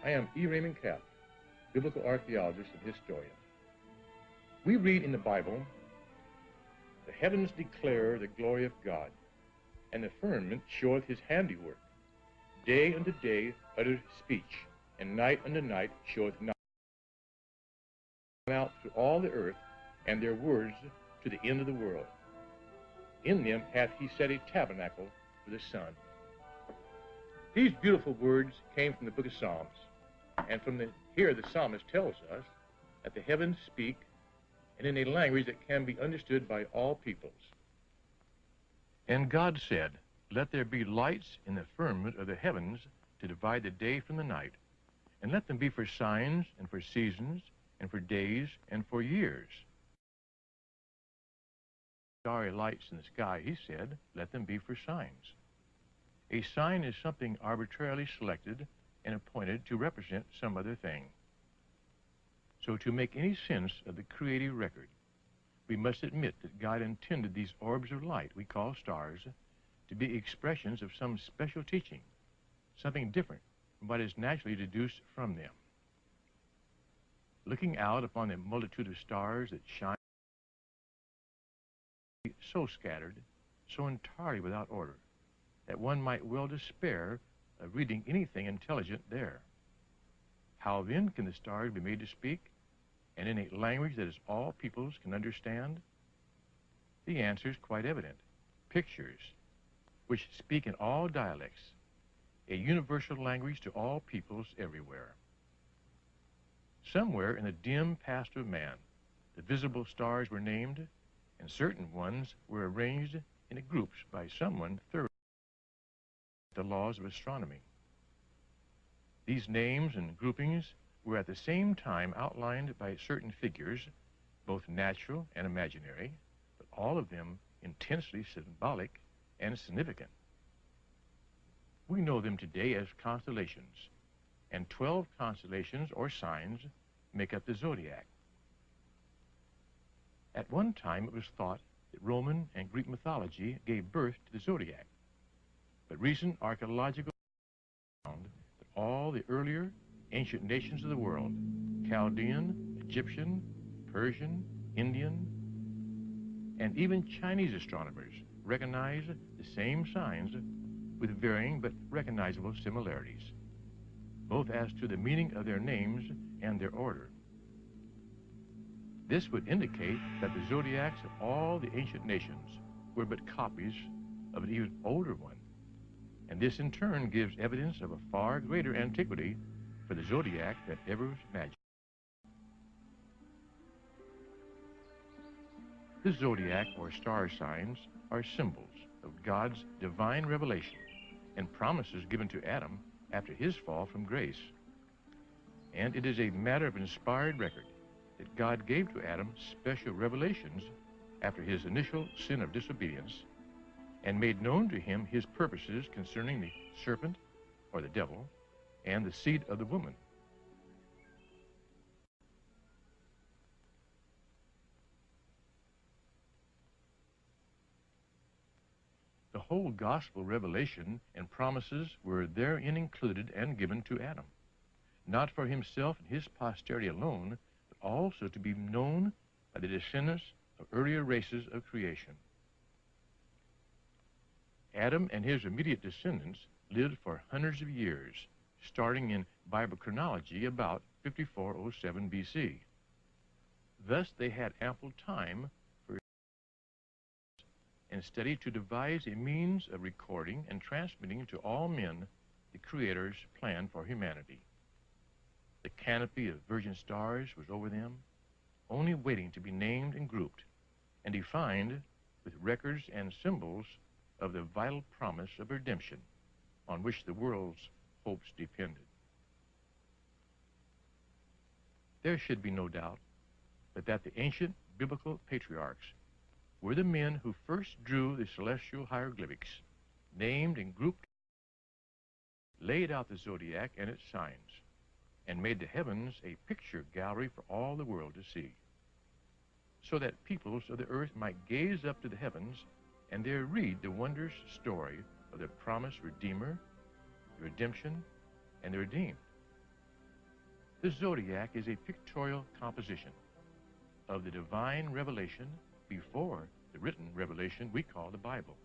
I am E. Raymond Capp, biblical archaeologist and historian. We read in the Bible, the heavens declare the glory of God, and the firmament showeth his handiwork. Day unto day uttereth speech, and night unto night showeth knowledge. Out through all the earth, and their words to the end of the world. In them hath he set a tabernacle for the sun. These beautiful words came from the book of Psalms, and here the psalmist tells us that the heavens speak, and in a language that can be understood by all peoples. And God said, let there be lights in the firmament of the heavens to divide the day from the night, and let them be for signs, and for seasons, and for days, and for years. Starry lights in the sky, he said, let them be for signs. A sign is something arbitrarily selected and appointed to represent some other thing. So to make any sense of the creative record, we must admit that God intended these orbs of light we call stars to be expressions of some special teaching, something different from what is naturally deduced from them. Looking out upon the multitude of stars that shine, so scattered, so entirely without order, that one might well despair of reading anything intelligent there. How then can the stars be made to speak, and in a language that is all peoples can understand? The answer is quite evident. Pictures, which speak in all dialects, a universal language to all peoples everywhere. Somewhere in the dim past of man, the visible stars were named, and certain ones were arranged in groups by someone thoroughly the laws of astronomy. These names and groupings were at the same time outlined by certain figures, both natural and imaginary, but all of them intensely symbolic and significant. We know them today as constellations, and 12 constellations or signs make up the zodiac. At one time it was thought that Roman and Greek mythology gave birth to the zodiac, but recent archaeological found that all the earlier ancient nations of the world, Chaldean, Egyptian, Persian, Indian, and even Chinese astronomers recognize the same signs with varying but recognizable similarities, both as to the meaning of their names and their order. This would indicate that the zodiacs of all the ancient nations were but copies of an even older one, and this in turn gives evidence of a far greater antiquity for the zodiac than ever was imagined. The zodiac, or star signs, are symbols of God's divine revelation and promises given to Adam after his fall from grace. And it is a matter of inspired record that God gave to Adam special revelations after his initial sin of disobedience, and made known to him his purposes concerning the serpent, or the devil, and the seed of the woman. The whole gospel revelation and promises were therein included and given to Adam, not for himself and his posterity alone, but also to be known by the descendants of earlier races of creation. Adam and his immediate descendants lived for hundreds of years, starting in Bible chronology about 5407 BC. Thus they had ample time for and study to devise a means of recording and transmitting to all men the Creator's plan for humanity. The canopy of virgin stars was over them, only waiting to be named and grouped and defined with records and symbols of the vital promise of redemption on which the world's hopes depended. There should be no doubt but that the ancient biblical patriarchs were the men who first drew the celestial hieroglyphics, named and grouped, laid out the zodiac and its signs, and made the heavens a picture gallery for all the world to see, so that peoples of the earth might gaze up to the heavens and there read the wondrous story of the promised Redeemer, the redemption, and the redeemed. The zodiac is a pictorial composition of the divine revelation before the written revelation we call the Bible.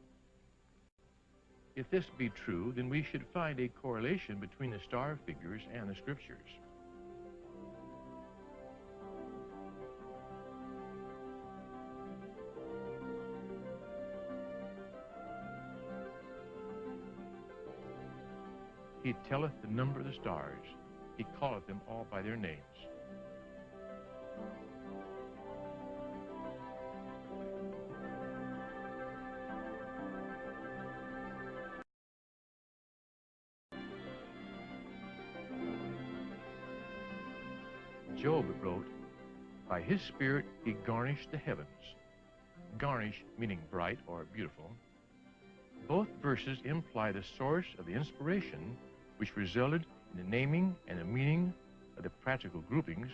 If this be true, then we should find a correlation between the star figures and the scriptures. He telleth the number of the stars. He calleth them all by their names. Job wrote, "By his spirit he garnished the heavens." Garnish meaning bright or beautiful. Both verses imply the source of the inspiration which resulted in the naming and the meaning of the practical groupings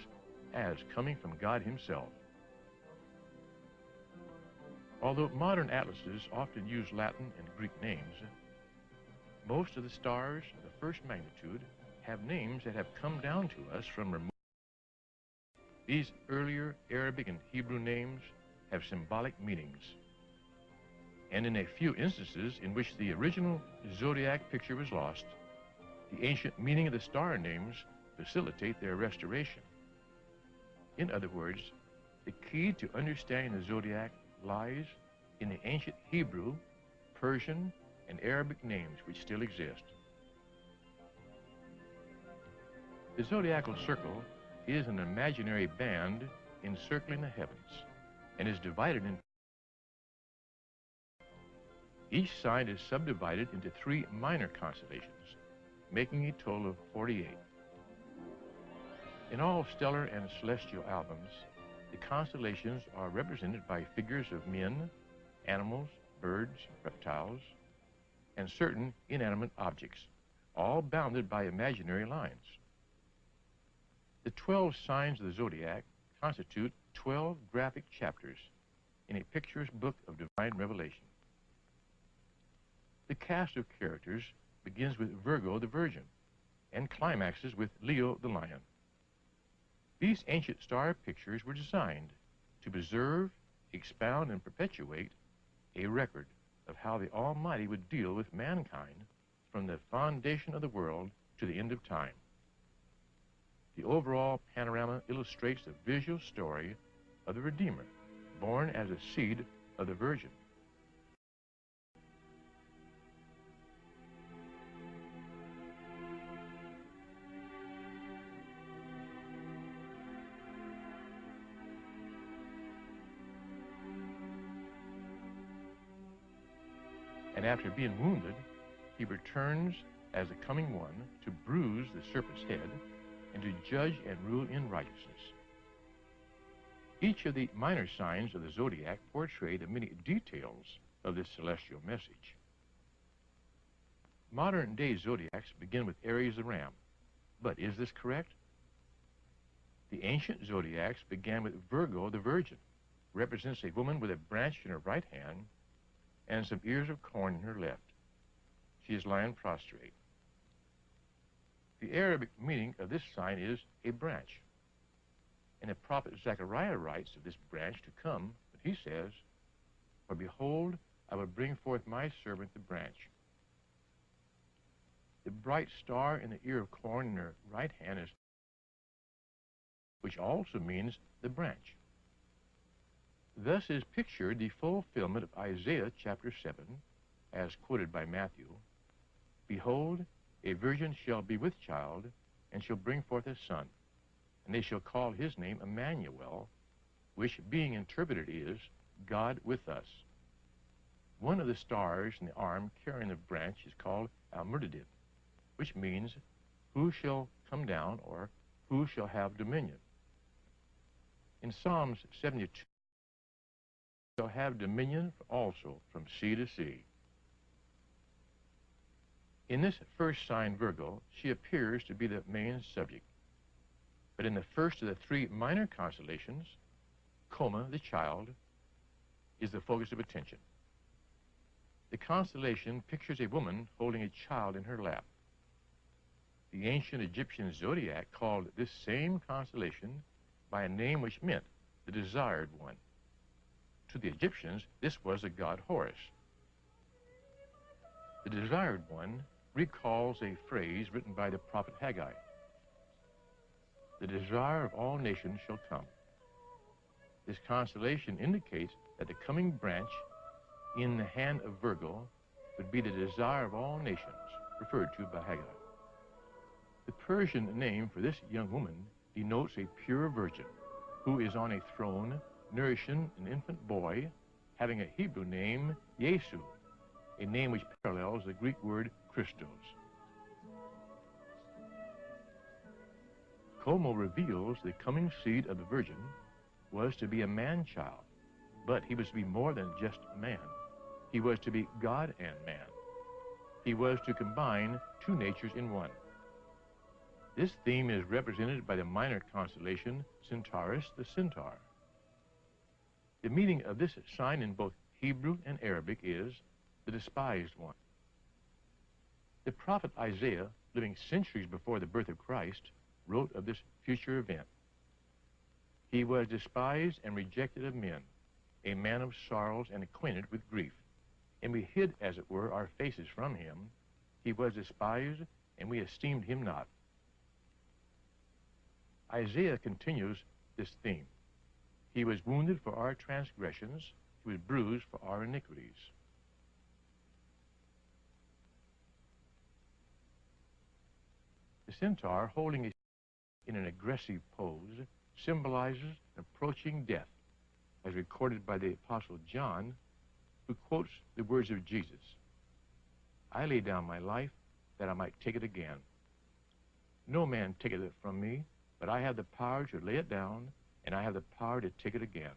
as coming from God himself. Although modern atlases often use Latin and Greek names, most of the stars of the first magnitude have names that have come down to us from remote. These earlier Arabic and Hebrew names have symbolic meanings. And in a few instances in which the original zodiac picture was lost, the ancient meaning of the star names facilitate their restoration. In other words, the key to understanding the zodiac lies in the ancient Hebrew, Persian, and Arabic names which still exist. The zodiacal circle is an imaginary band encircling the heavens and is divided into. Each sign is subdivided into 3 minor constellations, making a total of 48. In all stellar and celestial albums, the constellations are represented by figures of men, animals, birds, reptiles, and certain inanimate objects, all bounded by imaginary lines. The 12 signs of the zodiac constitute 12 graphic chapters in a picturesque book of divine revelation. The cast of characters begins with Virgo the Virgin and climaxes with Leo the Lion. These ancient star pictures were designed to preserve, expound, and perpetuate a record of how the Almighty would deal with mankind from the foundation of the world to the end of time. The overall panorama illustrates the visual story of the Redeemer, born as a seed of the Virgin. And after being wounded, he returns as the coming one to bruise the serpent's head and to judge and rule in righteousness. Each of the minor signs of the zodiac portray the many details of this celestial message. Modern-day zodiacs begin with Aries the ram, but is this correct? The ancient zodiacs began with Virgo the Virgin, represents a woman with a branch in her right hand and some ears of corn in her left. She is lying prostrate. The Arabic meaning of this sign is a branch. And the prophet Zechariah writes of this branch to come, but he says, "For behold, I will bring forth my servant the branch." The bright star in the ear of corn in her right hand is, which also means the branch. Thus is pictured the fulfillment of Isaiah chapter 7, as quoted by Matthew. "Behold, a virgin shall be with child, and shall bring forth a son, and they shall call his name Emmanuel," which being interpreted is, God with us. One of the stars in the arm carrying the branch is called Al-Murdadid, which means, who shall come down, or who shall have dominion. In Psalms 72, shall have dominion also from sea to sea. In this first sign, Virgo, she appears to be the main subject. But in the first of the 3 minor constellations, Coma, the child, is the focus of attention. The constellation pictures a woman holding a child in her lap. The ancient Egyptian zodiac called this same constellation by a name which meant the desired one. To the Egyptians, this was the god Horus. The desired one recalls a phrase written by the prophet Haggai. The desire of all nations shall come. This constellation indicates that the coming branch in the hand of Virgo would be the desire of all nations, referred to by Haggai. The Persian name for this young woman denotes a pure virgin who is on a throne nourishing an infant boy, having a Hebrew name, Yesu, a name which parallels the Greek word Christos. Como reveals the coming seed of the virgin was to be a man-child, but he was to be more than just man. He was to be God and man. He was to combine two natures in one. This theme is represented by the minor constellation Centaurus, the centaur. The meaning of this sign in both Hebrew and Arabic is the despised one. The prophet Isaiah, living centuries before the birth of Christ, wrote of this future event. He was despised and rejected of men, a man of sorrows and acquainted with grief. And we hid, as it were, our faces from him. He was despised, and we esteemed him not. Isaiah continues this theme. He was wounded for our transgressions. He was bruised for our iniquities. The centaur, holding in an aggressive pose, symbolizes approaching death, as recorded by the Apostle John, who quotes the words of Jesus. I lay down my life that I might take it again. No man taketh it from me, but I have the power to lay it down, and I have the power to take it again.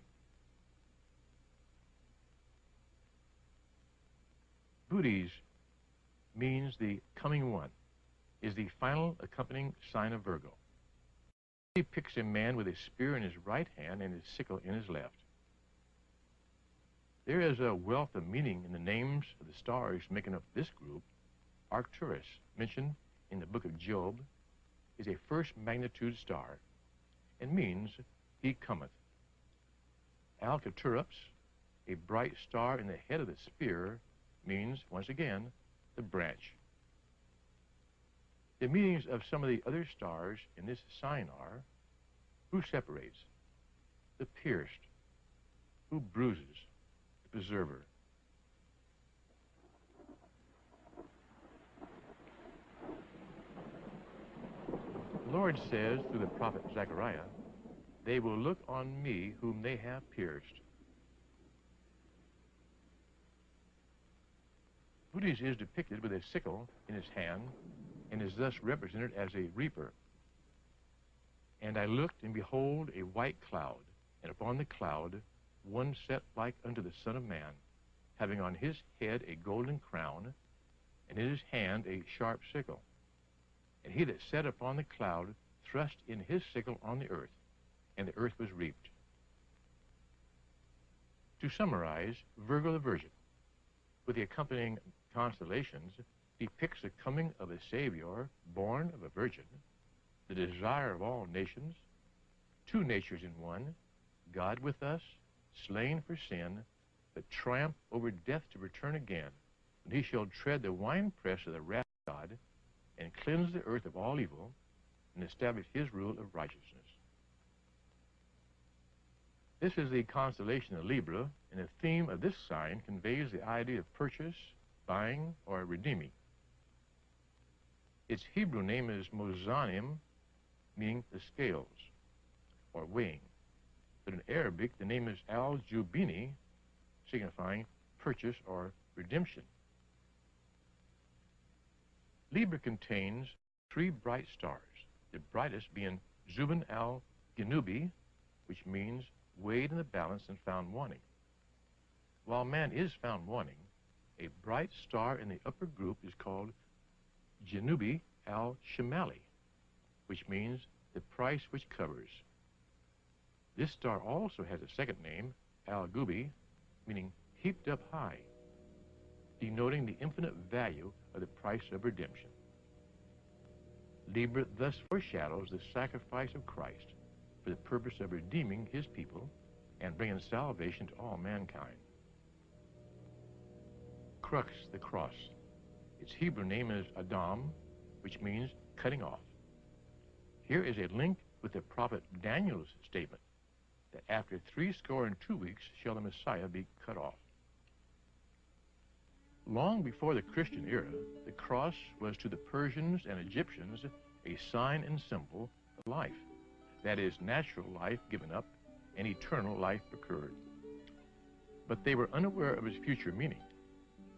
Bootes means the coming one, is the final accompanying sign of Virgo. He depicts a man with a spear in his right hand and his sickle in his left. There is a wealth of meaning in the names of the stars making up this group. Arcturus, mentioned in the book of Job, is a first magnitude star and means he cometh. Alcaturups, a bright star in the head of the spear, means, once again, the branch. The meanings of some of the other stars in this sign are: who separates, the pierced, who bruises, the preserver. The Lord says through the prophet Zechariah, they will look on me whom they have pierced. Bootes is depicted with a sickle in his hand and is thus represented as a reaper. And I looked, and behold, a white cloud, and upon the cloud one set like unto the Son of Man, having on his head a golden crown, and in his hand a sharp sickle. And he that sat upon the cloud thrust in his sickle on the earth, and the earth was reaped. To summarize, Virgo the Virgin, with the accompanying constellations, depicts the coming of a Savior born of a virgin, the desire of all nations, two natures in one, God with us, slain for sin, but triumph over death to return again, when he shall tread the winepress of the wrath of God, and cleanse the earth of all evil, and establish his rule of righteousness. This is the constellation of Libra, and the theme of this sign conveys the idea of purchase, buying, or redeeming. Its Hebrew name is Mozanim, meaning the scales, or weighing. But in Arabic, the name is Al-Jubini, signifying purchase or redemption. Libra contains three bright stars, the brightest being Zuban al-Ginubi, which means weighed in the balance and found wanting. While man is found wanting, a bright star in the upper group is called Janubi al-Shimali, which means the price which covers. This star also has a second name, al-Gubi, meaning heaped up high, denoting the infinite value of the price of redemption. Libra thus foreshadows the sacrifice of Christ for the purpose of redeeming his people and bringing salvation to all mankind. Crux, the cross. Its Hebrew name is Adam, which means cutting off. Here is a link with the prophet Daniel's statement that after 62 weeks shall the Messiah be cut off. Long before the Christian era, the cross was to the Persians and Egyptians a sign and symbol of life. That is, natural life given up and eternal life procured. But they were unaware of its future meaning.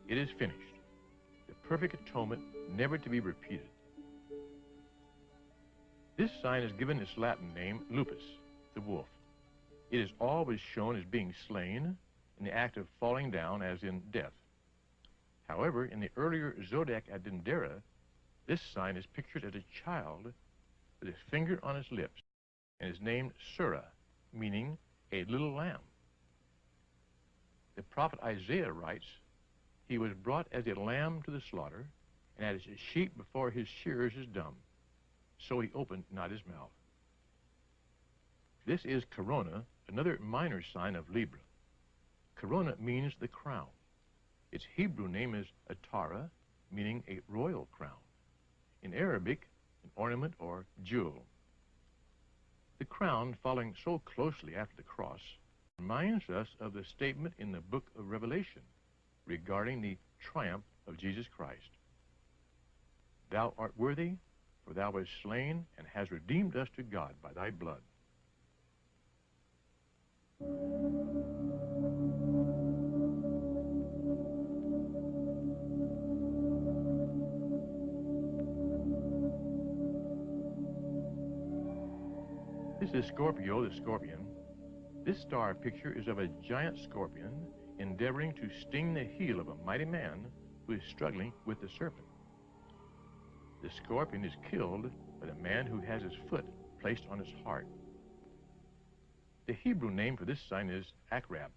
It is finished, the perfect atonement never to be repeated. This sign is given its Latin name, lupus, the wolf. It is always shown as being slain in the act of falling down, as in death. However, in the earlier zodiac addendera, this sign is pictured as a child with a finger on his lips and is named Surah, meaning a little lamb. The prophet Isaiah writes, "He was brought as a lamb to the slaughter, and as a sheep before his shearers is dumb, so he opened not his mouth." This is Corona, another minor sign of Libra. Corona means the crown. Its Hebrew name is Atara, meaning a royal crown. In Arabic, an ornament or jewel. The crown, following so closely after the cross, reminds us of the statement in the book of Revelation regarding the triumph of Jesus Christ. "Thou art worthy, for thou wast slain and hast redeemed us to God by thy blood." This is Scorpio, the scorpion. This star picture is of a giant scorpion endeavoring to sting the heel of a mighty man who is struggling with the serpent. The scorpion is killed by the man who has his foot placed on his heart. The Hebrew name for this sign is Akrab,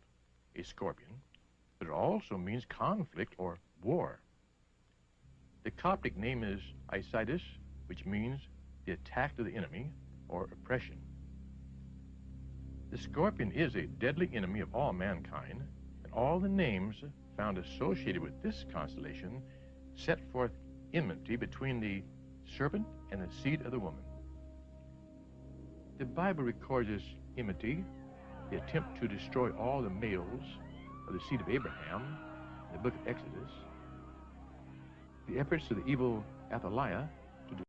a scorpion, but it also means conflict or war. The Coptic name is Isidis, which means the attack of the enemy or oppression. The scorpion is a deadly enemy of all mankind, and all the names found associated with this constellation set forth enmity between the serpent and the seed of the woman. The Bible records this enmity, the attempt to destroy all the males of the seed of Abraham in the book of Exodus, the efforts of the evil Athaliah to destroy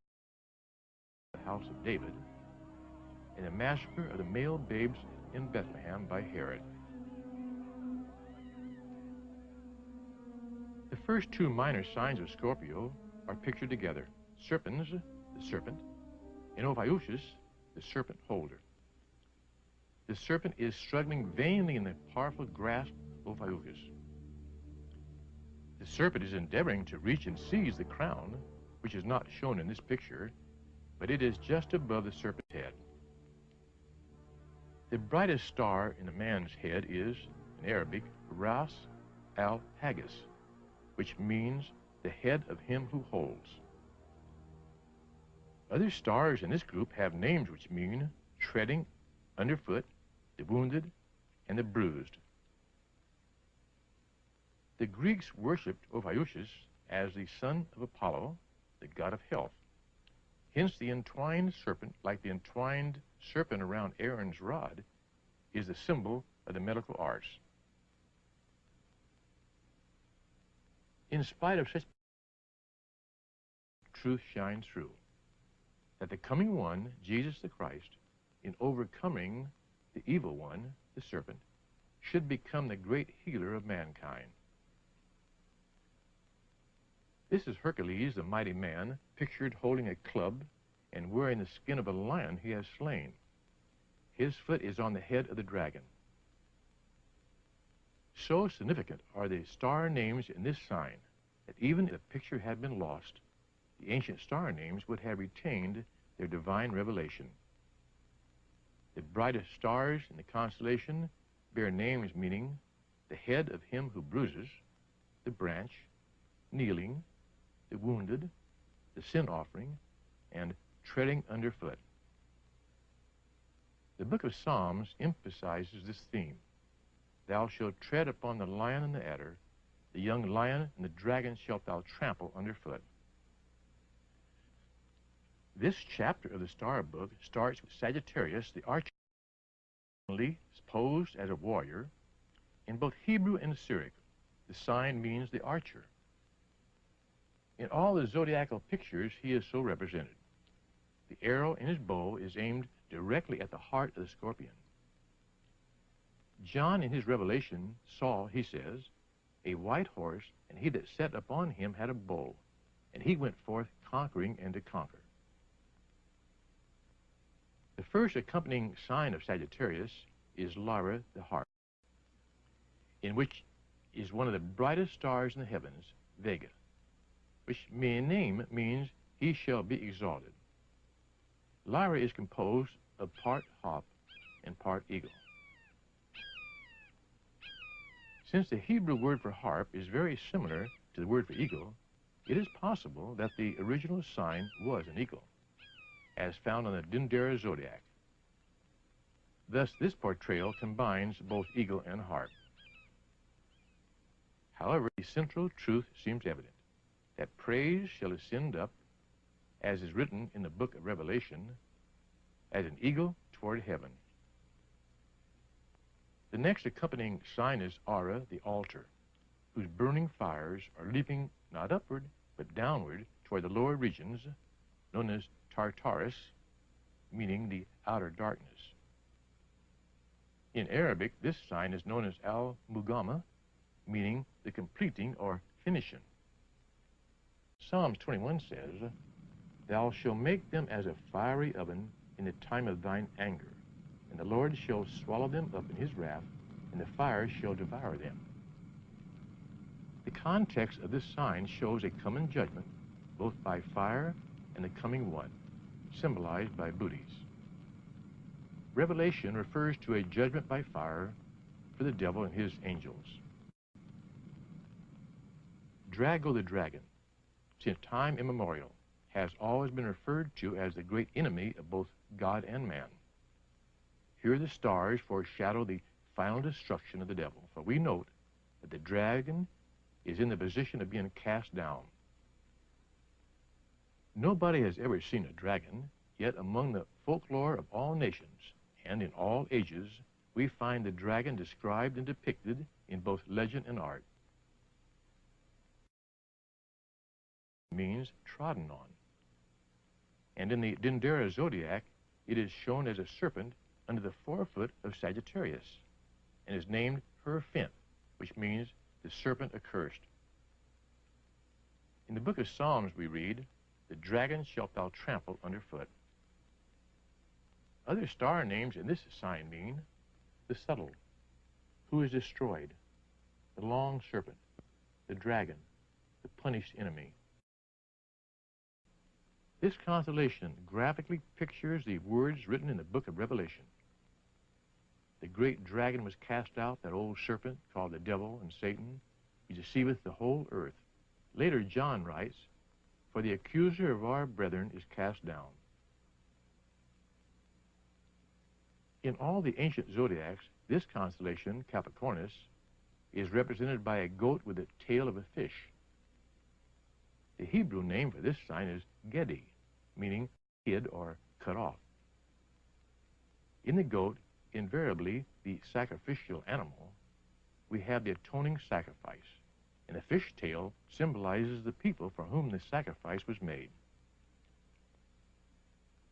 the house of David, and the massacre of the male babes in Bethlehem by Herod. The first two minor signs of Scorpio are pictured together: Serpens, the serpent, and Ophiuchus, the serpent holder. The serpent is struggling vainly in the powerful grasp of Ophiuchus. The serpent is endeavoring to reach and seize the crown, which is not shown in this picture, but it is just above the serpent's head. The brightest star in a man's head is, in Arabic, Ras al-Haggis, which means the head of him who holds. Other stars in this group have names which mean treading underfoot, the wounded, and the bruised. The Greeks worshipped Ophiuchus as the son of Apollo, the god of health. Hence the entwined serpent, like the entwined serpent around Aaron's rod, is the symbol of the medical arts. In spite of such, truth shines through, that the coming one, Jesus the Christ, in overcoming the evil one, the serpent, should become the great healer of mankind. This is Hercules, the mighty man, pictured holding a club and wearing the skin of a lion he has slain. His foot is on the head of the dragon. So significant are the star names in this sign that even if the picture had been lost, the ancient star names would have retained their divine revelation. The brightest stars in the constellation bear names meaning the head of him who bruises, the branch, kneeling, the wounded, the sin offering, and treading underfoot. The book of Psalms emphasizes this theme. Thou shalt tread upon the lion and the adder, the young lion and the dragon shalt thou trample underfoot. This chapter of the Star Book starts with Sagittarius, the archer, posed as a warrior. In both Hebrew and Syriac, the sign means the archer. In all the zodiacal pictures, he is so represented. The arrow in his bow is aimed directly at the heart of the scorpion. John, in his revelation, saw, he says, a white horse, and he that sat upon him had a bow, and he went forth conquering and to conquer. The first accompanying sign of Sagittarius is Lyra, the harp, in which is one of the brightest stars in the heavens, Vega, which name means he shall be exalted. Lyra is composed of part harp and part eagle. Since the Hebrew word for harp is very similar to the word for eagle, it is possible that the original sign was an eagle, as found on the Dendera zodiac. Thus, this portrayal combines both eagle and harp. However, the central truth seems evident, that praise shall ascend up, as is written in the book of Revelation, as an eagle toward heaven. The next accompanying sign is Ara, the altar, whose burning fires are leaping not upward, but downward toward the lower regions, known as Tartarus, meaning the outer darkness. In Arabic, this sign is known as Al-Mugama, meaning the completing or finishing. Psalms 21 says, Thou shalt make them as a fiery oven in the time of thine anger, and the Lord shall swallow them up in his wrath, and the fire shall devour them. The context of this sign shows a coming judgment, both by fire and the coming one, symbolized by booties. Revelation refers to a judgment by fire for the devil and his angels. Drago the dragon, since time immemorial, has always been referred to as the great enemy of both God and man. Here the stars foreshadow the final destruction of the devil, for we note that the dragon is in the position of being cast down. Nobody has ever seen a dragon, yet among the folklore of all nations and in all ages, we find the dragon described and depicted in both legend and art. It means trodden on. And in the Dendera zodiac, it is shown as a serpent under the forefoot of Sagittarius, and is named Her-Fint, which means the serpent accursed. In the book of Psalms we read, The dragon shalt thou trample underfoot. Other star names in this sign mean the subtle, who is destroyed, the long serpent, the dragon, the punished enemy. This constellation graphically pictures the words written in the book of Revelation. The great dragon was cast out, that old serpent called the devil and Satan. He deceiveth the whole earth. Later, John writes, For the accuser of our brethren is cast down. In all the ancient zodiacs, this constellation, Capricornus, is represented by a goat with the tail of a fish. The Hebrew name for this sign is Gedi, meaning hid or cut off. In the goat, invariably the sacrificial animal, we have the atoning sacrifice, and the fish tail symbolizes the people for whom the sacrifice was made.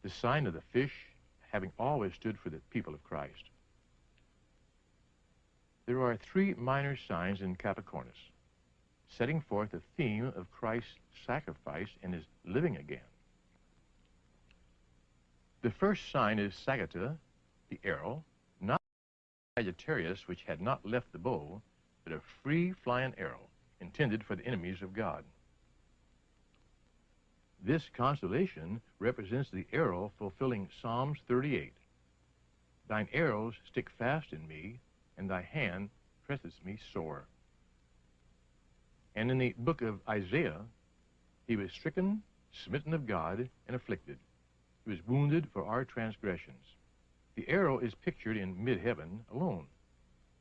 The sign of the fish having always stood for the people of Christ. There are three minor signs in Capricornus, setting forth the theme of Christ's sacrifice and his living again. The first sign is Sagitta, the arrow, not Sagittarius, which had not left the bow, but a free-flying arrow intended for the enemies of God. This constellation represents the arrow fulfilling Psalms 38. Thine arrows stick fast in me, and thy hand presseth me sore. And in the book of Isaiah, he was stricken smitten of God and afflicted. He was wounded for our transgressions. The arrow is pictured in mid-heaven alone,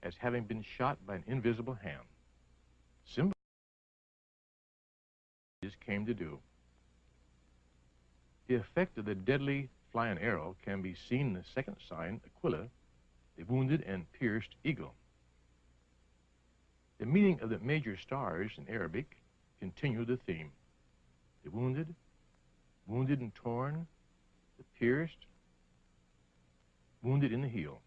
as having been shot by an invisible hand. Symbol came to do. The effect of the deadly flying arrow can be seen in the second sign, Aquila, the wounded and pierced eagle. The meaning of the major stars in Arabic continue the theme. The wounded, wounded and torn, the pierced, wounded in the heel.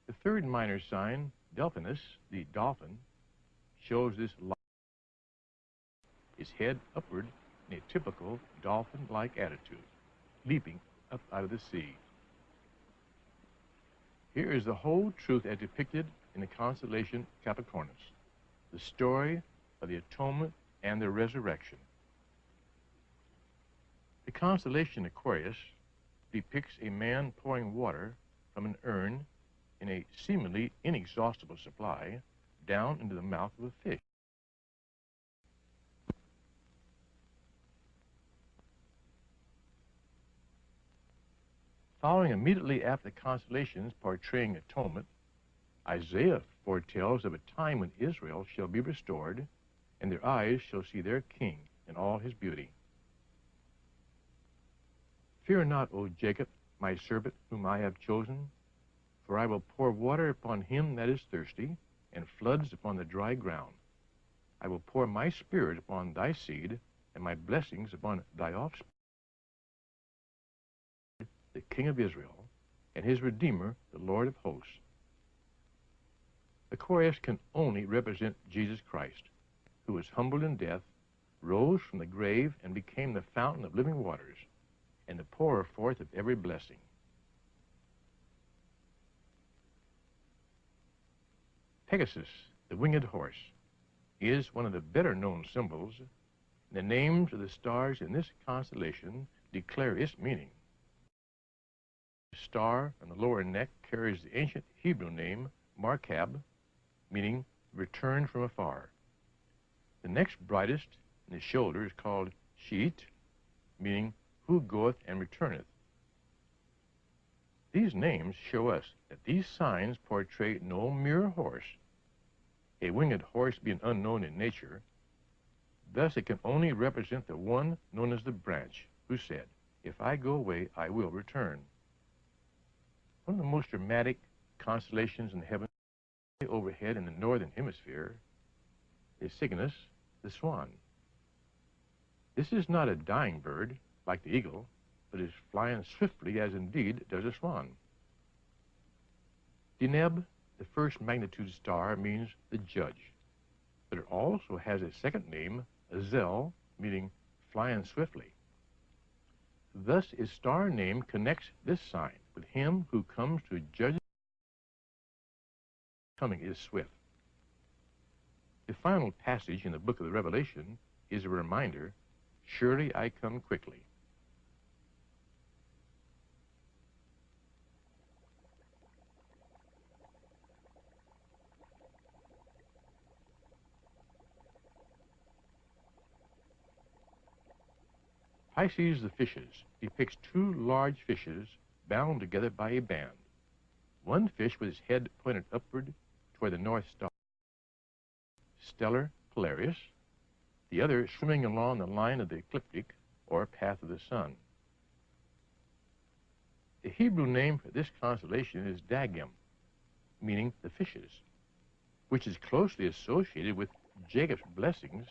The third minor sign, Delphinus, the dolphin, shows this light, his head upward in a typical dolphin-like attitude, leaping up out of the sea. Here is the whole truth as depicted in the constellation Capricornus, the story of the atonement and the resurrection. The constellation Aquarius depicts a man pouring water from an urn in a seemingly inexhaustible supply down into the mouth of a fish. Following immediately after the constellations portraying atonement, Isaiah foretells of a time when Israel shall be restored, and their eyes shall see their king in all his beauty. Fear not, O Jacob, my servant, whom I have chosen, for I will pour water upon him that is thirsty, and floods upon the dry ground. I will pour my spirit upon thy seed, and my blessings upon thy offspring. The King of Israel, and his Redeemer, the Lord of hosts. Aquarius can only represent Jesus Christ, who was humbled in death, rose from the grave, and became the fountain of living waters, and the pourer forth of every blessing. Pegasus, the winged horse, is one of the better known symbols. The names of the stars in this constellation declare its meaning. The star on the lower neck carries the ancient Hebrew name Markab, meaning return from afar. The next brightest in the shoulder is called Sheet, meaning who goeth and returneth. These names show us that these signs portray no mere horse, a winged horse being unknown in nature. Thus it can only represent the one known as the branch, who said, if I go away, I will return. One of the most dramatic constellations in the heavens overhead in the northern hemisphere is Cygnus, the swan. This is not a dying bird like the eagle, but is flying swiftly as indeed does a swan. Deneb, the first magnitude star, means the judge, but it also has a second name, Azel, meaning flying swiftly. Thus his star name connects this sign with him who comes to judge. Coming is swift. The final passage in the book of the Revelation is a reminder, surely I come quickly. Pisces the fishes depicts two large fishes bound together by a band. One fish with his head pointed upward toward the North Star, stellar Polaris, the other swimming along the line of the ecliptic, or path of the sun. The Hebrew name for this constellation is Dagim, meaning the fishes, which is closely associated with Jacob's blessings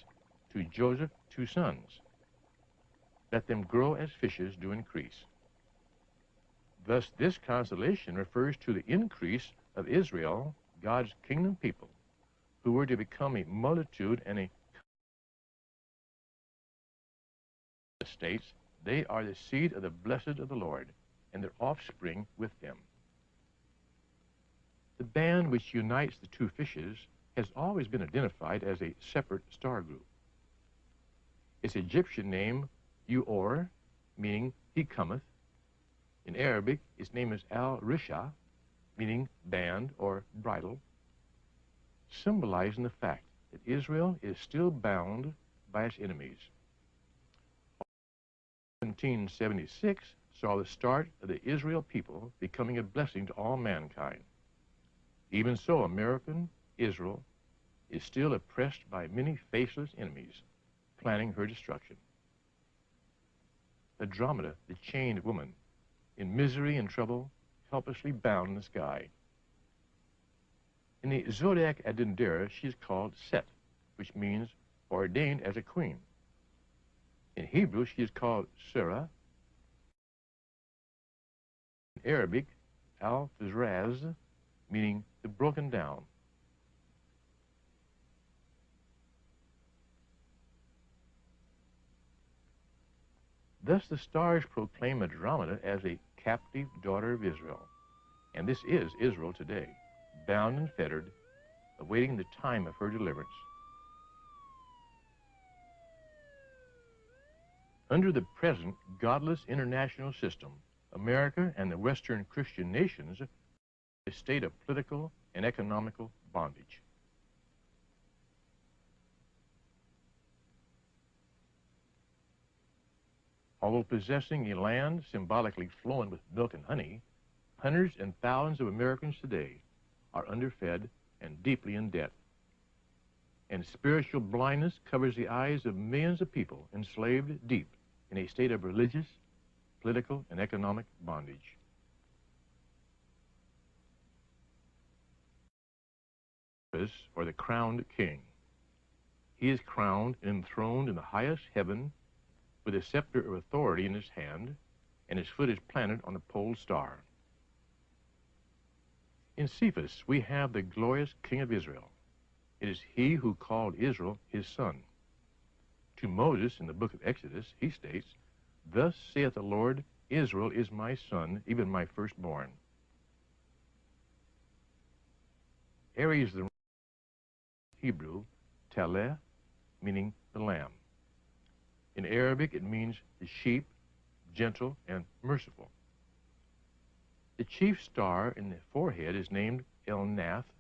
to Joseph's two sons. Let them grow as fishes do increase. Thus, this constellation refers to the increase of Israel, God's kingdom people, who were to become a multitude and a states, they are the seed of the blessed of the Lord, and their offspring with them. The band which unites the two fishes has always been identified as a separate star group. Its Egyptian name, Uor, meaning he cometh. In Arabic, its name is Al-Risha, meaning band or bridle, symbolizing the fact that Israel is still bound by its enemies. 1776 saw the start of the Israel people becoming a blessing to all mankind. Even so, American Israel is still oppressed by many faceless enemies planning her destruction. Andromeda, the chained woman, in misery and trouble, helplessly bound in the sky. In the zodiac at Dendera, she is called Set, which means ordained as a queen. In Hebrew, she is called Sarah. In Arabic, Al-Fizraz, meaning the broken down. Thus the stars proclaim Andromeda as a captive daughter of Israel. And this is Israel today, bound and fettered, awaiting the time of her deliverance. Under the present godless international system, America and the Western Christian nations are in a state of political and economical bondage. Although possessing a land symbolically flowing with milk and honey, hundreds and thousands of Americans today are underfed and deeply in debt. And spiritual blindness covers the eyes of millions of people enslaved deep in a state of religious, political, and economic bondage. Or the crowned king. He is crowned and enthroned in the highest heaven with a scepter of authority in his hand, and his foot is planted on the pole star. In Cephas, we have the glorious King of Israel. It is he who called Israel his son. To Moses in the book of Exodus, he states, "Thus saith the Lord, Israel is my son, even my firstborn." Aries, the Hebrew, Taleh, meaning the lamb. In Arabic, it means the sheep, gentle and merciful. The chief star in the forehead is named El Nath,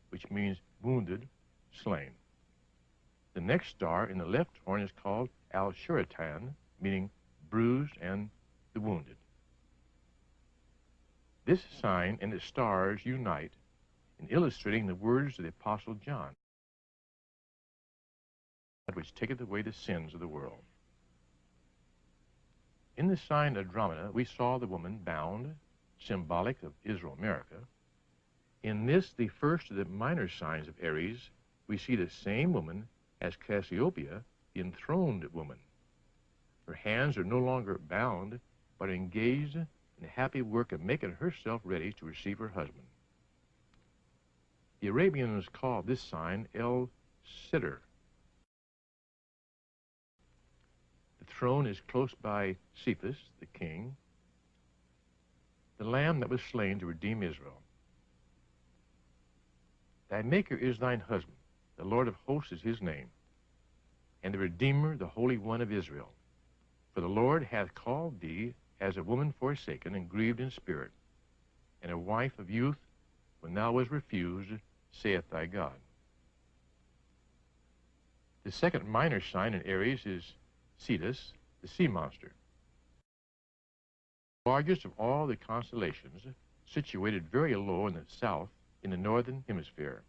which means wounded, slain. The next star in the left horn is called Al Shuratan, meaning bruised and the wounded. This sign and its stars unite in illustrating the words of the Apostle John, which taketh away the sins of the world. In the sign Andromeda, we saw the woman bound, symbolic of Israel, America. In this, the first of the minor signs of Aries, we see the same woman as Cassiopeia, the enthroned woman. Her hands are no longer bound, but engaged in the happy work of making herself ready to receive her husband. the Arabians called this sign El Sidr. The throne is close by Cephas, the king, the lamb that was slain to redeem Israel. Thy Maker is thine husband, the Lord of hosts is his name, and the Redeemer, the Holy One of Israel. For the Lord hath called thee as a woman forsaken and grieved in spirit, and a wife of youth when thou wast refused, saith thy God. The second minor sign in Aries is Cetus, the sea monster. The largest of all the constellations, situated very low in the south in the northern hemisphere.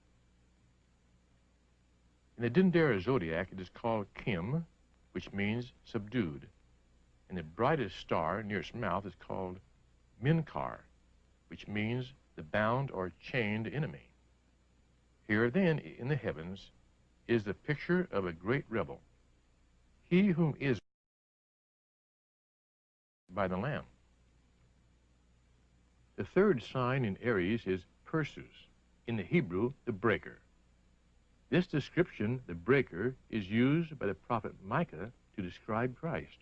In the Dendera zodiac, it is called Kim, which means subdued, and the brightest star near its mouth is called Minkar, which means the bound or chained enemy. Here then, in the heavens, is the picture of a great rebel, he whom is by the Lamb. The third sign in Aries is Perseus, in the Hebrew, the breaker. This description, the breaker, is used by the prophet Micah to describe Christ.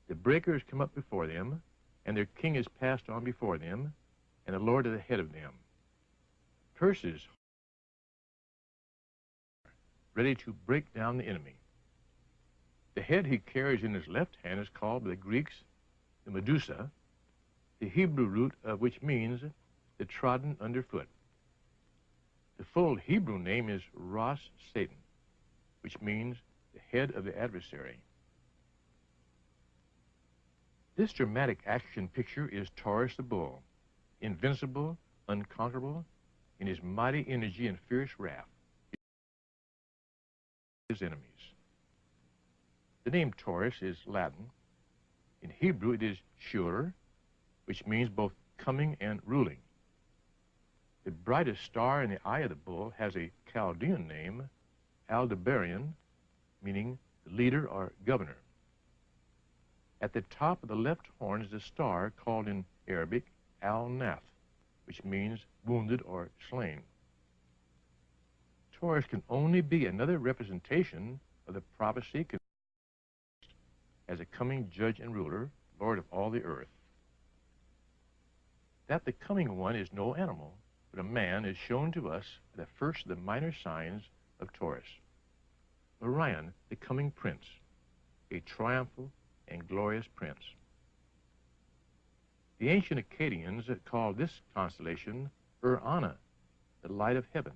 The breakers come up before them, and their king is passed on before them, and the Lord at the head of them. Perseus, ready to break down the enemy. The head he carries in his left hand is called by the Greeks the Medusa, the Hebrew root of which means the trodden underfoot. The full Hebrew name is Ras Satan, which means the head of the adversary. This dramatic action picture is Taurus the bull, invincible, unconquerable, in his mighty energy and fierce wrath, his enemies. The name Taurus is Latin. In Hebrew it is Shur, which means both coming and ruling. The brightest star in the eye of the bull has a Chaldean name, Aldebaran, meaning the leader or governor. At the top of the left horn is a star called in Arabic Al-Nath, which means wounded or slain. Taurus can only be another representation of the prophecy as a coming judge and ruler, Lord of all the earth. That the coming one is no animal, but a man is shown to us by the first of the minor signs of Taurus. Orion, the coming prince, a triumphal and glorious prince. The ancient Akkadians called this constellation Urana, the light of heaven,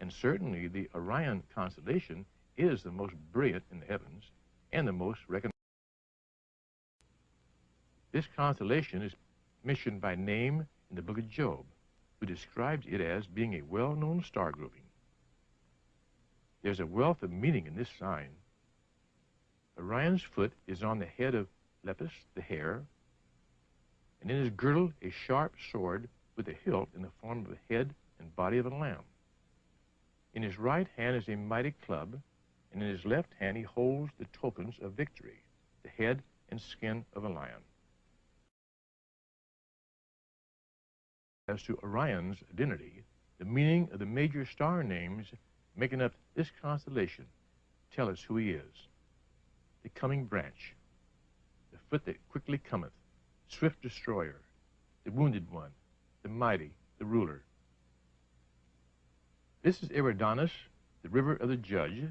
and certainly the Orion constellation is the most brilliant in the heavens and the most recognized. This constellation is mentioned by name in the book of Job, who describes it as being a well-known star grouping. There's a wealth of meaning in this sign. Orion's foot is on the head of Lepus, the hare, and in his girdle a sharp sword with a hilt in the form of the head and body of a lamb. In his right hand is a mighty club, and in his left hand he holds the tokens of victory, the head and skin of a lion. As to Orion's identity, the meaning of the major star names making up this constellation tell us who he is. The coming branch, the foot that quickly cometh, swift destroyer, the wounded one, the mighty, the ruler. This is Eridanus, the river of the judge,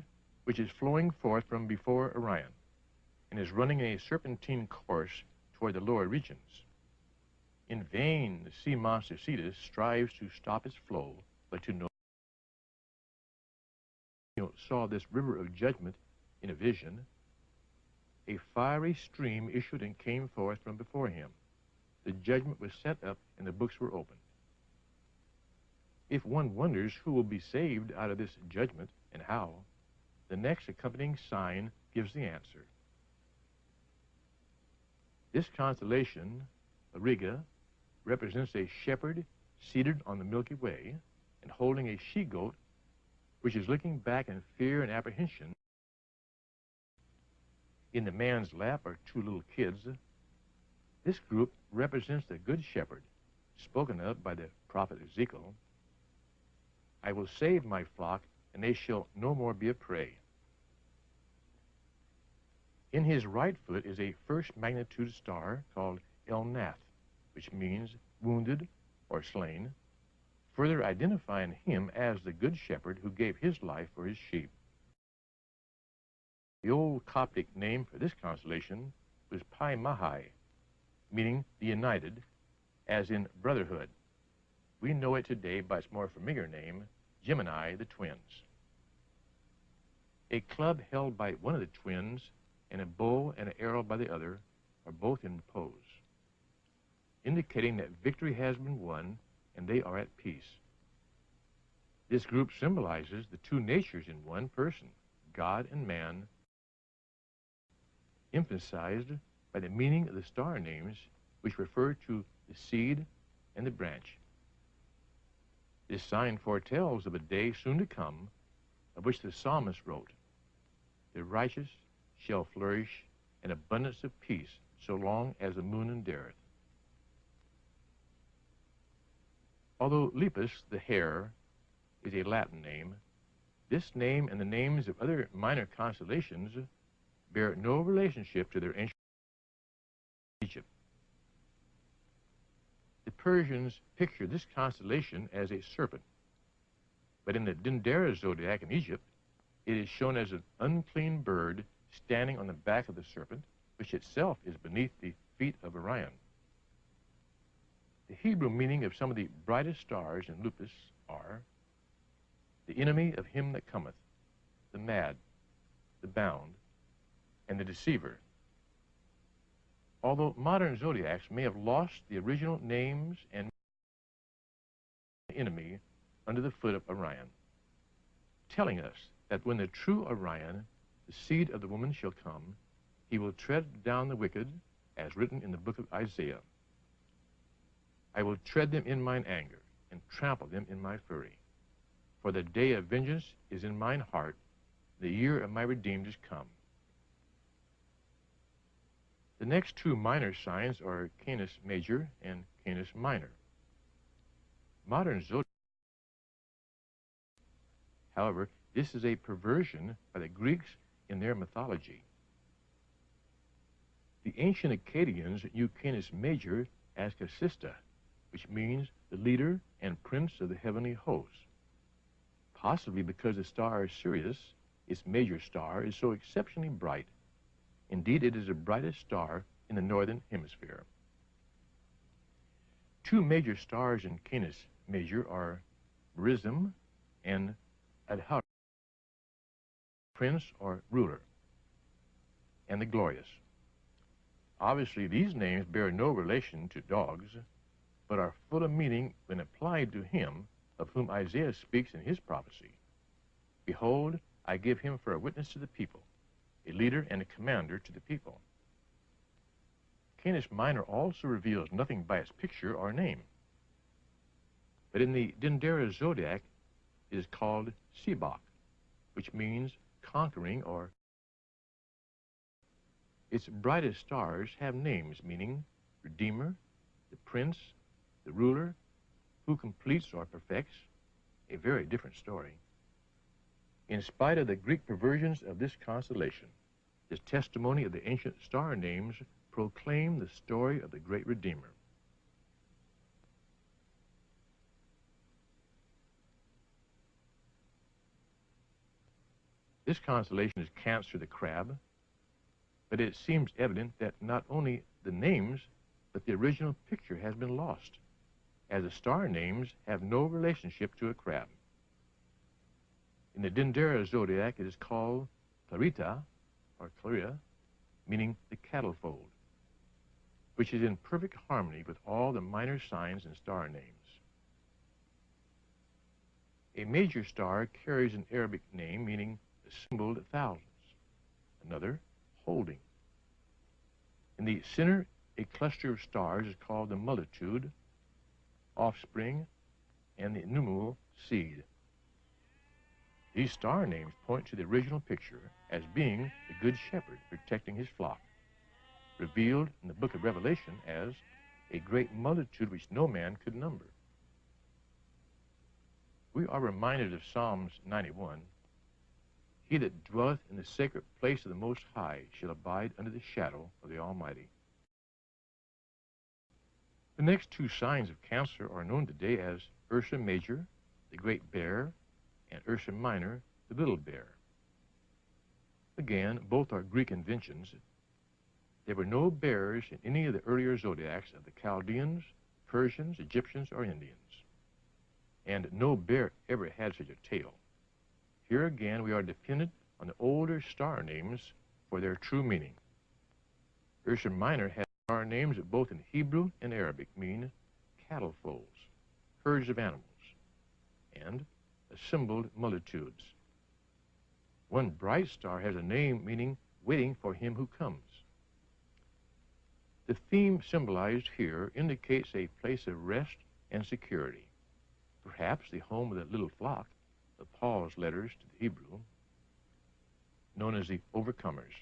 which is flowing forth from before Orion, and is running in a serpentine course toward the lower regions. In vain the sea monster Cetus strives to stop its flow, but to know saw this river of judgment in a vision. A fiery stream issued and came forth from before him. The judgment was set up and the books were opened. If one wonders who will be saved out of this judgment and how, the next accompanying sign gives the answer. This constellation, Auriga, represents a shepherd seated on the Milky Way and holding a she-goat which is looking back in fear and apprehension. In the man's lap are two little kids. This group represents the good shepherd, spoken of by the prophet Ezekiel. I will save my flock, and they shall no more be a prey. In his right foot is a first magnitude star called El-Nath, which means wounded or slain, further identifying him as the good shepherd who gave his life for his sheep. The old Coptic name for this constellation was Pi Mahai, meaning the united, as in brotherhood. We know it today by its more familiar name, Gemini, the twins. A club held by one of the twins and a bow and an arrow by the other are both in repose, indicating that victory has been won and they are at peace. This group symbolizes the two natures in one person, God and man, emphasized by the meaning of the star names which refer to the seed and the branch. This sign foretells of a day soon to come, of which the psalmist wrote, "The righteous shall flourish in abundance of peace so long as the moon endareth." Although Lepus, the hare, is a Latin name, this name and the names of other minor constellations bear no relationship to their ancient Egypt. The Persians picture this constellation as a serpent, but in the Dendera zodiac in Egypt, it is shown as an unclean bird standing on the back of the serpent, which itself is beneath the feet of Orion. The Hebrew meaning of some of the brightest stars in lupus are the enemy of him that cometh, the mad, the bound, and the deceiver. Although modern zodiacs may have lost the original names and enemy under the foot of Orion, telling us that when the true Orion, the seed of the woman, shall come, he will tread down the wicked, as written in the book of Isaiah. I will tread them in mine anger, and trample them in my fury. For the day of vengeance is in mine heart, the year of my redeemed is come. The next two minor signs are Canis Major and Canis Minor. Modern zodiac, however, this is a perversion by the Greeks in their mythology. The ancient Akkadians knew Canis Major as Casista, which means the leader and prince of the heavenly hosts. Possibly because the star Sirius, its major star, is so exceptionally bright. Indeed, it is the brightest star in the northern hemisphere. Two major stars in Canis Major are Merism and Adhara, prince or ruler, and the glorious. Obviously, these names bear no relation to dogs, but are full of meaning when applied to him of whom Isaiah speaks in his prophecy. Behold, I give him for a witness to the people, a leader and a commander to the people. Canis Minor also reveals nothing by its picture or name. But in the Dendera zodiac, it is called Sebok, which means conquering or. Its brightest stars have names meaning Redeemer, the Prince, the Ruler, who completes or perfects, a very different story. In spite of the Greek perversions of this constellation, the testimony of the ancient star names proclaim the story of the great Redeemer. This constellation is Cancer the Crab, but it seems evident that not only the names, but the original picture has been lost, as the star names have no relationship to a crab. In the Dendera zodiac, it is called Clarita, or Claria, meaning the cattle fold, which is in perfect harmony with all the minor signs and star names. A major star carries an Arabic name meaning assembled thousands, another holding. In the center, a cluster of stars is called the multitude, offspring, and the numeral seed. These star names point to the original picture as being the good shepherd protecting his flock, revealed in the book of Revelation as a great multitude which no man could number. We are reminded of Psalms 91, he that dwelleth in the sacred place of the Most High shall abide under the shadow of the Almighty. The next two signs of Cancer are known today as Ursa Major, the Great Bear, and Ursa Minor, the Little Bear. Again, both are Greek inventions. There were no bears in any of the earlier zodiacs of the Chaldeans, Persians, Egyptians, or Indians. And no bear ever had such a tail. Here again, we are dependent on the older star names for their true meaning. Ursa Minor has star names that both in Hebrew and Arabic mean cattle folds, herds of animals, and assembled multitudes. One bright star has a name meaning waiting for him who comes. The theme symbolized here indicates a place of rest and security, perhaps the home of the little flock of Paul's letters to the Hebrew, known as the Overcomers.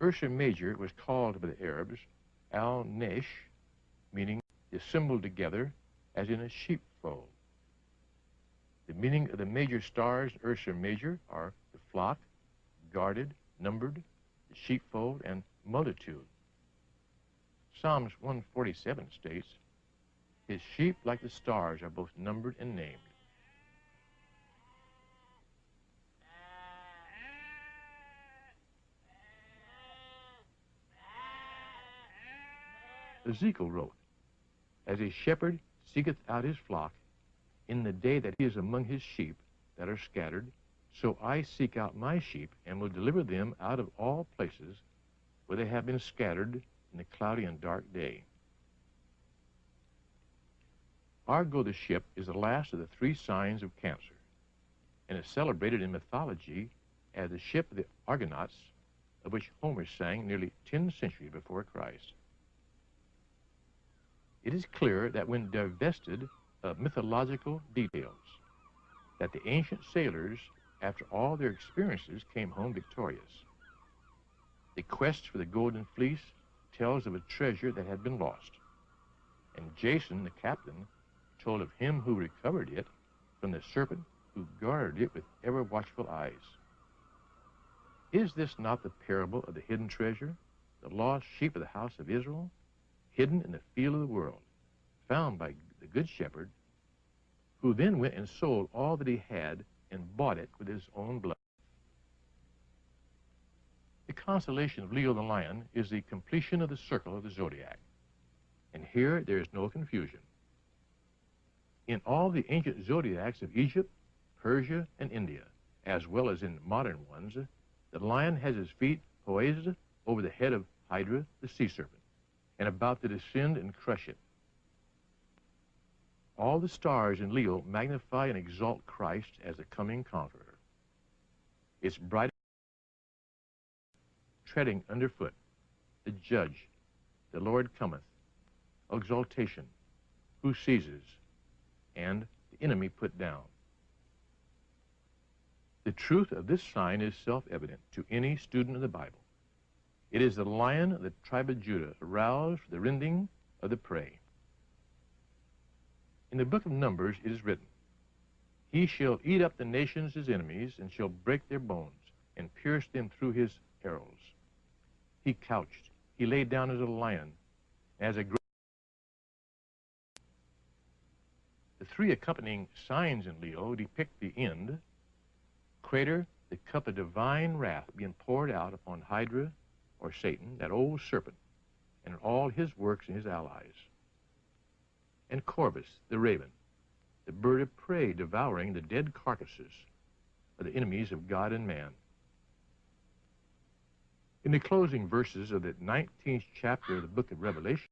Ursa Major was called by the Arabs Al-Nesh, meaning assembled together as in a sheepfold. The meaning of the major stars in Ursa Major are the flock, guarded, numbered, the sheepfold, and multitude. Psalms 147 states, his sheep like the stars are both numbered and named. Ezekiel wrote, As a shepherd seeketh out his flock in the day that he is among his sheep that are scattered, so I seek out my sheep and will deliver them out of all places where they have been scattered in the cloudy and dark day. Argo the ship is the last of the 3 signs of Cancer, and is celebrated in mythology as the ship of the Argonauts, of which Homer sang nearly 10 centuries before Christ. It is clear that when divested of mythological details, that the ancient sailors, after all their experiences, came home victorious. The quest for the golden fleece tells of a treasure that had been lost, and Jason, the captain, told of him who recovered it from the serpent who guarded it with ever watchful eyes. Is this not the parable of the hidden treasure, the lost sheep of the house of Israel, hidden in the field of the world, found by the good shepherd, who then went and sold all that he had and bought it with his own blood? The constellation of Leo the lion is the completion of the circle of the zodiac, and here there is no confusion. In all the ancient zodiacs of Egypt, Persia, and India, as well as in modern ones, the lion has his feet poised over the head of Hydra, the sea serpent, and about to descend and crush it. All the stars in Leo magnify and exalt Christ as the coming conqueror. Its bright treading underfoot, the judge, the Lord cometh, exaltation, who seizes, and the enemy put down. The truth of this sign is self-evident to any student of the Bible. It is the lion of the tribe of Judah, aroused for the rending of the prey. In the book of Numbers it is written, He shall eat up the nations his enemies, and shall break their bones, and pierce them through his arrows. He couched, he lay down as a lion, as a great. The 3 accompanying signs in Leo depict the end, crater, the cup of divine wrath being poured out upon Hydra, or Satan, that old serpent, and all his works and his allies. And Corvus, the raven, the bird of prey devouring the dead carcasses of the enemies of God and man. In the closing verses of the 19th chapter of the book of Revelation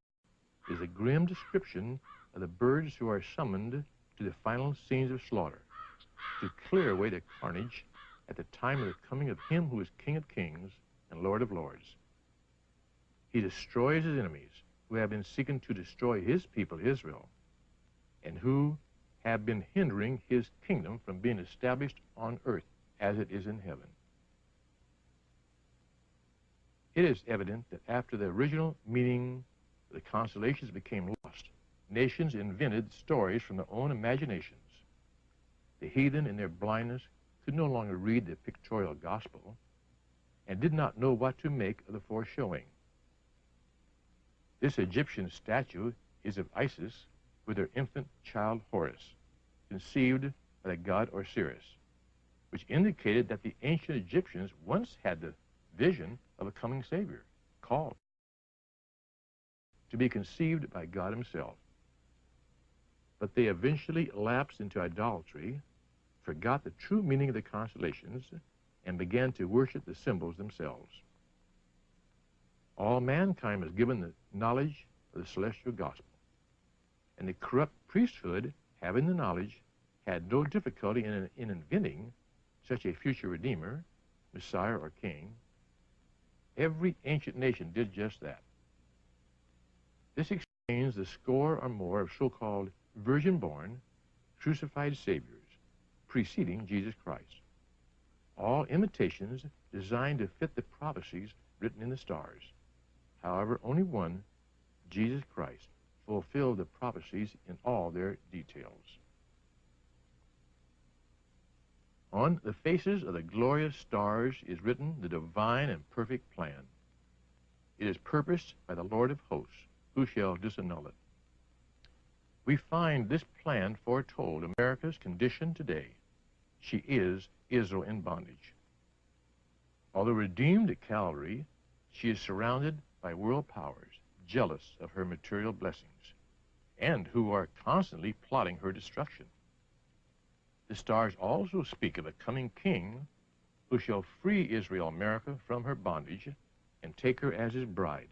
is a grim description of the birds who are summoned to the final scenes of slaughter, to clear away the carnage at the time of the coming of him who is King of kings and Lord of lords. He destroys his enemies who have been seeking to destroy his people Israel, and who have been hindering his kingdom from being established on earth as it is in heaven. It is evident that after the original meaning of the constellations became lost, nations invented stories from their own imaginations. The heathen, in their blindness, could no longer read the pictorial gospel, and did not know what to make of the foreshowing. This Egyptian statue is of Isis with her infant child Horus, conceived by the god Osiris, which indicated that the ancient Egyptians once had the vision of a coming Savior, called to be conceived by God himself. But they eventually lapsed into idolatry, forgot the true meaning of the constellations, and began to worship the symbols themselves. All mankind was given the knowledge of the celestial gospel, and the corrupt priesthood, having the knowledge, had no difficulty in inventing such a future Redeemer, Messiah, or King. Every ancient nation did just that. This explains the score or more of so-called virgin-born, crucified saviors preceding Jesus Christ. All imitations designed to fit the prophecies written in the stars. However, only one, Jesus Christ, fulfilled the prophecies in all their details. On the faces of the glorious stars is written the divine and perfect plan. It is purposed by the Lord of hosts, who shall disannul it. We find this plan foretold America's condition today. She is Israel in bondage. Although redeemed at Calvary, she is surrounded by world powers, jealous of her material blessings. and who are constantly plotting her destruction. The stars also speak of a coming king who shall free Israel, America, from her bondage and take her as his bride,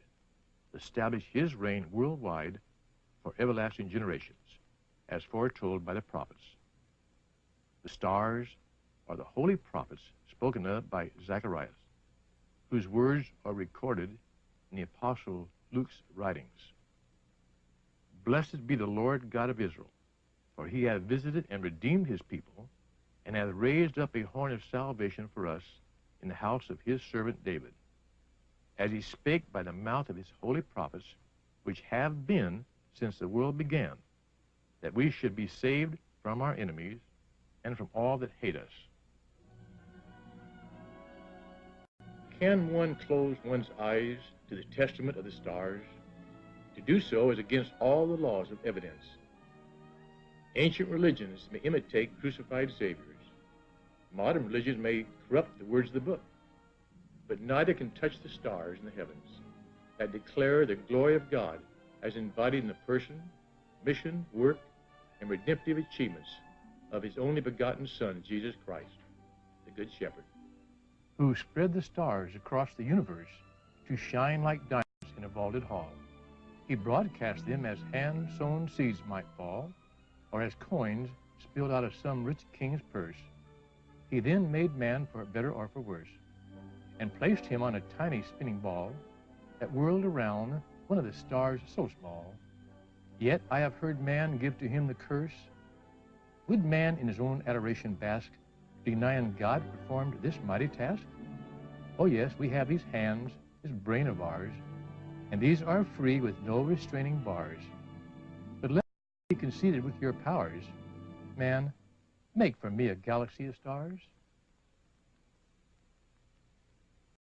establish his reign worldwide for everlasting generations, as foretold by the prophets. The stars are the holy prophets spoken of by Zacharias, whose words are recorded in the Apostle Luke's writings. Blessed be the Lord God of Israel, for he hath visited and redeemed his people, and hath raised up a horn of salvation for us in the house of his servant David, as he spake by the mouth of his holy prophets, which have been since the world began, that we should be saved from our enemies and from all that hate us. Can one close one's eyes to the testament of the stars? To do so is against all the laws of evidence. Ancient religions may imitate crucified saviors. Modern religions may corrupt the words of the book, but neither can touch the stars in the heavens that declare the glory of God as embodied in the person, mission, work, and redemptive achievements of his only begotten Son, Jesus Christ, the Good Shepherd, who spread the stars across the universe to shine like diamonds in a vaulted hall. He broadcast them as hand-sown seeds might fall, or as coins spilled out of some rich king's purse. He then made man for better or for worse, and placed him on a tiny spinning ball that whirled around one of the stars so small. Yet I have heard man give to him the curse. Would man in his own adoration bask, denying God performed this mighty task? Oh yes, we have these hands, this brain of ours, and these are free with no restraining bars. But let me be conceited with your powers. Man, make for me a galaxy of stars.